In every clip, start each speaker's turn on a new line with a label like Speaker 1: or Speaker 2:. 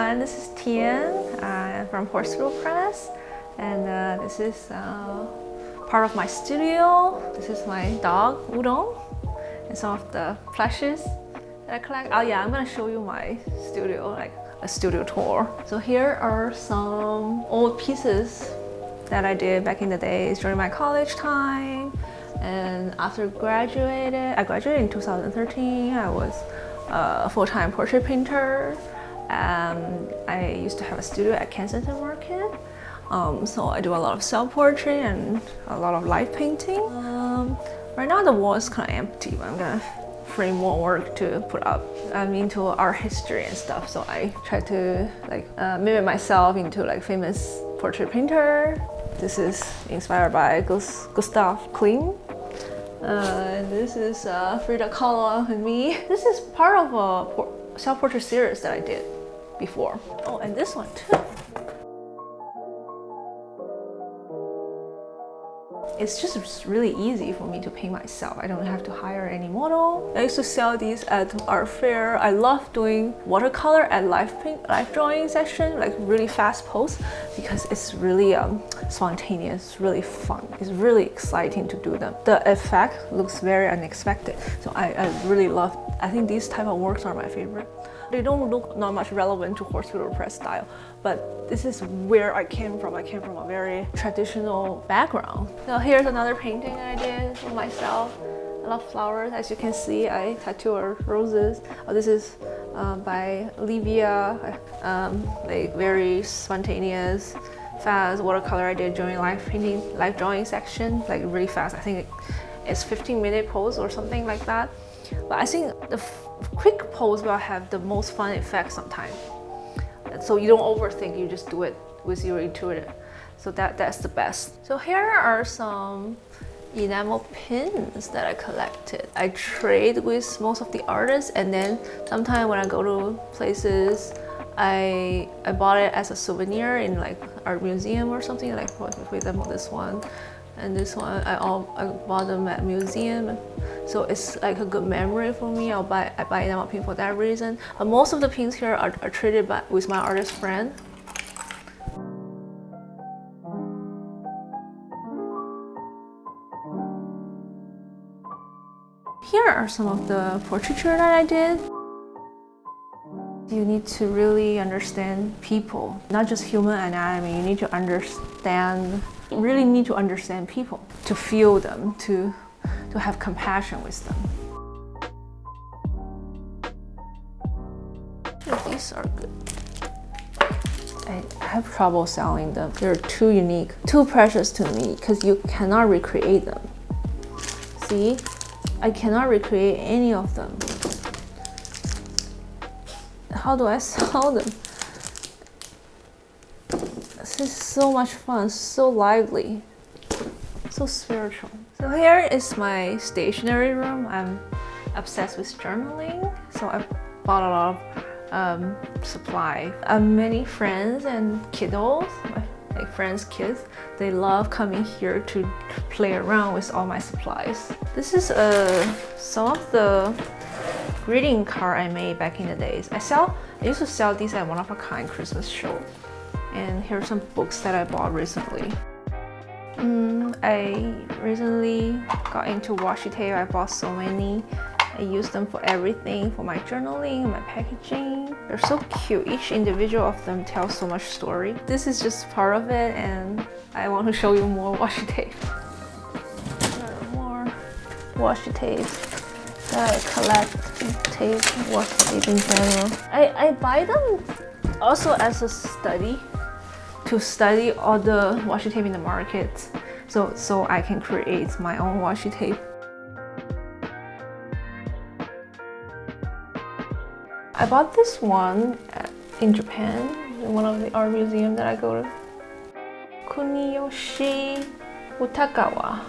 Speaker 1: everyone, this is Tian from Fiddle Press, and this is part of my studio. This is my dog Udon and some of the plushes that I collect. Oh yeah, I'm gonna show you my studio, like a studio tour. So here are some old pieces that I did back in the days during my college time. And after I graduated in 2013. I was a full-time portrait painter. I used to have a studio at Kensington Market. So I do a lot of self-portrait and a lot of live painting. Right now the wall is kind of empty, but I'm gonna frame more work to put up. I'm into art history and stuff, so I try to mimic myself into like famous portrait painter. This is inspired by Gustav Klimt. And this is Frida Kahlo and me. This is part of a self-portrait series that I did before. Oh, and this one too. It's just really easy for me to paint myself. I don't have to hire any model. I used to sell these at art fair. I love doing watercolor at live drawing section, like really fast pose, because it's really spontaneous, really fun. It's really exciting to do them. The effect looks very unexpected. So I really love, I think these type of works are my favorite. They don't look not much relevant to Fiddle Press style, but this is where I came from. I came from a very traditional background. So here's another painting I did for myself. I love flowers. As you can see, I tattoo roses. Oh, this is by Olivia. Like very spontaneous, fast watercolor I did during live drawing section, like really fast. I think it's 15-minute pose or something like that. But I think the quick pose will have the most fun effect sometimes. So you don't overthink, you just do it with your intuitive. So that's the best. So here are some enamel pins that I collected. I trade with most of the artists, and then sometimes when I go to places, I bought it as a souvenir in like art museum or something, like for example this one. And this one, I bought them at museum. So it's like a good memory for me. I buy enamel pin for that reason. But most of the pins here are traded with my artist friend. Here are some of the portraiture that I did. You need to really understand people, not just human anatomy. You need to really need to understand people, to feel them, to have compassion with them. These are good. I have trouble selling them. They're too unique, too precious to me, because you cannot recreate them. See? I cannot recreate any of them. How do I sell them? This is so much fun, so lively, so spiritual. So here is my stationery room. I'm obsessed with journaling, so I bought a lot of supply. Many friends and kiddos, my friends' kids, they love coming here to play around with all my supplies. This is some of the greeting card I made back in the days. I used to sell these at one-of-a-kind Christmas show. And here are some books that I bought recently. I recently got into washi tape. I bought so many. I use them for everything, for my journaling, my packaging. They're so cute. Each individual of them tells so much story. This is just part of it, and I want to show you more washi tape. More washi tape. I collect tape, washi tape in general. I buy them also as a study, to study all the washi tape in the market, so I can create my own washi tape. I bought this one in Japan, in one of the art museums that I go to. Kuniyoshi Utagawa.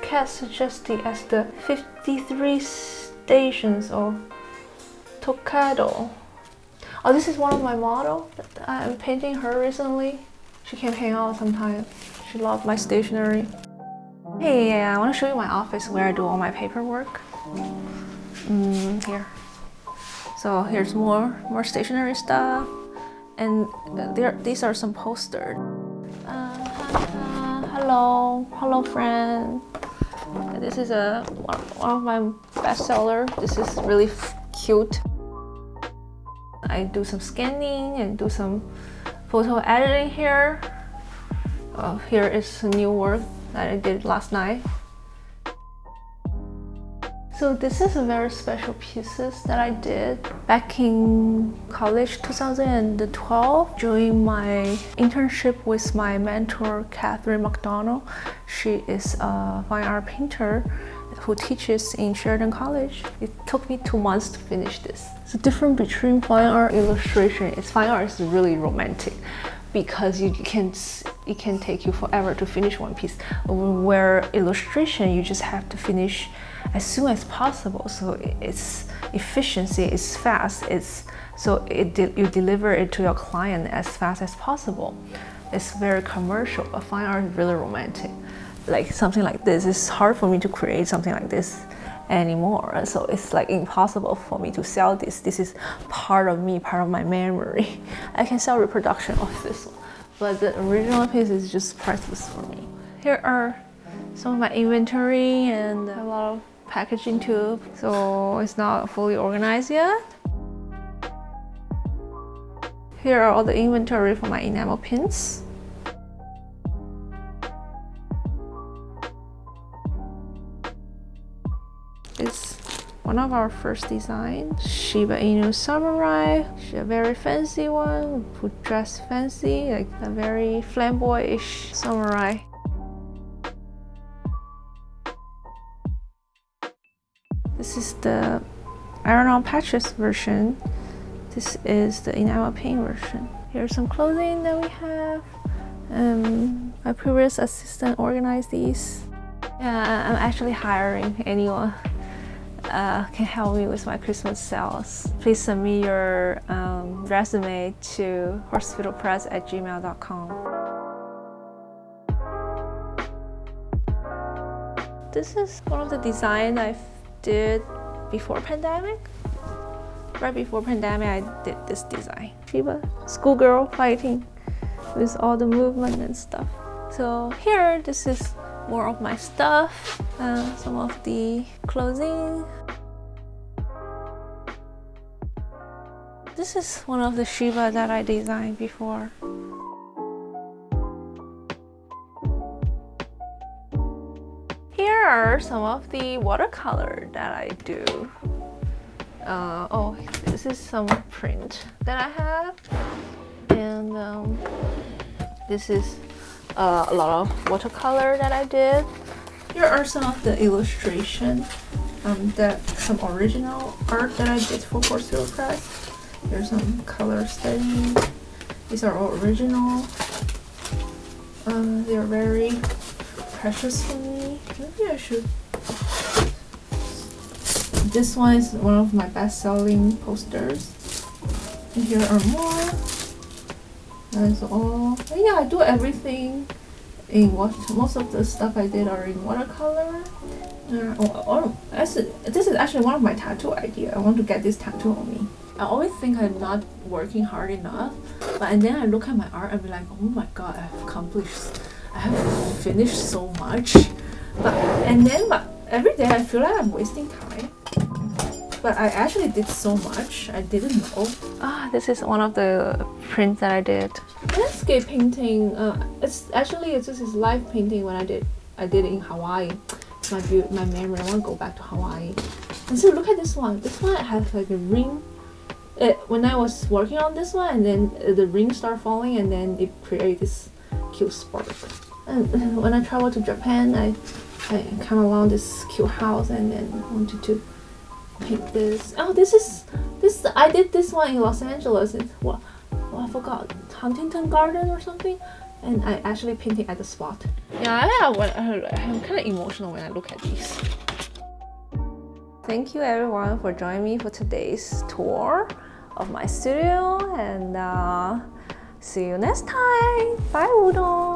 Speaker 1: Cat suggested as the 53 stations of Tokaido. Oh, this is one of my models. I'm painting her recently. She can hang out sometime. She loved my stationery. Hey, I want to show you my office where I do all my paperwork. Here. So here's more stationery stuff. And these are some posters. Hello friend. This is one of my bestsellers. This is really cute. I do some scanning and do some photo editing here. Here is a new work that I did last night. So this is a very special pieces that I did back in college 2012 during my internship with my mentor Catherine McDonald. She is a fine art painter who teaches in Sheridan College. It took me 2 months to finish this. The difference between fine art and illustration is fine art is really romantic because it can take you forever to finish one piece. Where illustration, you just have to finish as soon as possible. So it's efficiency, it's fast, you deliver it to your client as fast as possible. It's very commercial, but fine art is really romantic. Like something like this, it's hard for me to create something like this anymore. So it's like impossible for me to sell this. This is part of me, part of my memory. I can sell reproduction of this one, but the original piece is just priceless for me. Here are some of my inventory and a lot of packaging too, so it's not fully organized yet. Here are all the inventory for my enamel pins. It's one of our first designs, Shiba Inu Samurai. She's a very fancy one, who dress fancy, like a very flamboyant samurai. This is the iron-on patches version. This is the enamel paint version. Here's some clothing that we have. My previous assistant organized these. Yeah, I'm actually hiring anyone can help me with my Christmas sales. Please send me your resume to horsefiddlepress@gmail.com. This is one of the designs I did before pandemic. Right before pandemic, I did this design. Shiba, schoolgirl fighting with all the movement and stuff. So here, this is more of my stuff, some of the clothing. This is one of the Shiba that I designed before. Here are some of the watercolor that I do. Oh, this is some print that I have, and this is a lot of watercolor that I did. Here are some of the illustration, some original art that I did for Fiddle Press. Here's some color study. These are all original. They are very precious for me. Maybe I should. This one is one of my best-selling posters. And here are more. That's all. And yeah, I do everything in most of the stuff I did are in watercolor. This is actually one of my tattoo ideas. I want to get this tattoo on me. I always think I'm not working hard enough, and then I look at my art and be like, oh my god, I have finished so much. But every day I feel like I'm wasting time. But I actually did so much, I didn't know. This is one of the prints that I did. Landscape painting, this is live painting when I did it in Hawaii. It's my memory, I want to go back to Hawaii. And so look at this one. This one has like a ring. When I was working on this one, and then the ring started falling, and then it created this cute spark. And when I traveled to Japan, I came along this cute house and then wanted to paint this. Oh, this. I did this one in Los Angeles. I forgot, Huntington Garden or something. And I actually painted at the spot. Yeah, I'm kind of emotional when I look at these. Thank you everyone for joining me for today's tour of my studio, and see you next time. Bye, Udon.